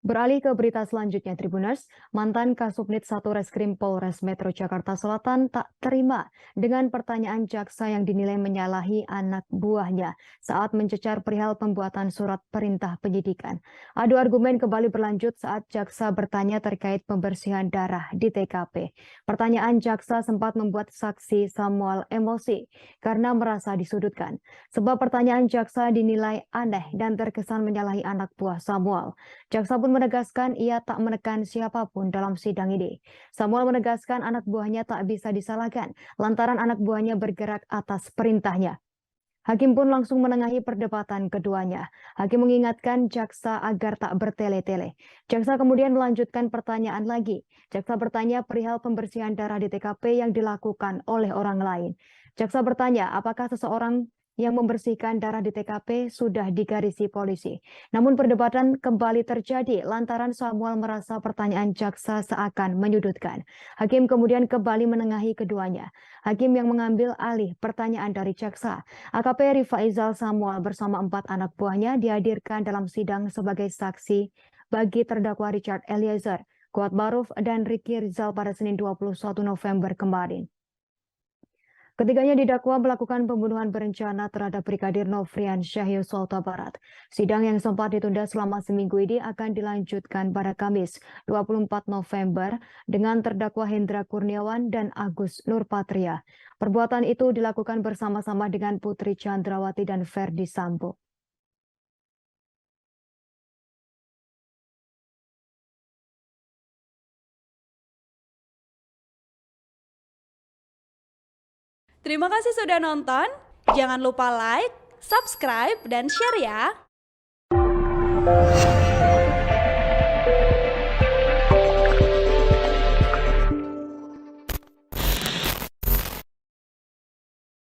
Beralih ke berita selanjutnya, Tribuners, mantan Kasubnit 1 Reskrim Polres Metro Jakarta Selatan tak terima dengan pertanyaan jaksa yang dinilai menyalahi anak buahnya saat mencecar perihal pembuatan surat perintah penyidikan. Adu argumen kembali berlanjut saat jaksa bertanya terkait pembersihan darah di TKP. Pertanyaan jaksa sempat membuat saksi Samuel emosi karena merasa disudutkan. Sebab pertanyaan jaksa dinilai aneh dan terkesan menyalahi anak buah Samuel. Jaksa pun menegaskan ia tak menekan siapapun dalam sidang ini. Samuel menegaskan anak buahnya tak bisa disalahkan lantaran anak buahnya bergerak atas perintahnya. Hakim pun langsung menengahi perdebatan keduanya. Hakim mengingatkan jaksa agar tak bertele-tele. Jaksa kemudian melanjutkan pertanyaan lagi. Jaksa bertanya perihal pembersihan darah di TKP yang dilakukan oleh orang lain. Jaksa bertanya apakah seseorang yang membersihkan darah di TKP sudah digarisi polisi. Namun perdebatan kembali terjadi lantaran Samuel merasa pertanyaan jaksa seakan menyudutkan. Hakim kemudian kembali menengahi keduanya. Hakim yang mengambil alih pertanyaan dari jaksa. AKP Rifaizal Samuel bersama 4 anak buahnya dihadirkan dalam sidang sebagai saksi bagi terdakwa Richard Eliezer, Kuat Maruf, dan Ricky Rizal pada Senin 21 November kemarin. Ketiganya didakwa melakukan pembunuhan berencana terhadap Brigadir Nofrian Syah Yosua Huta Barat. Sidang yang sempat ditunda selama seminggu ini akan dilanjutkan pada Kamis 24 November dengan terdakwa Hendra Kurniawan dan Agus Nurpatria. Perbuatan itu dilakukan bersama-sama dengan Putri Chandrawati dan Verdi Sambo. Terima kasih sudah nonton. Jangan lupa like, subscribe, dan share ya.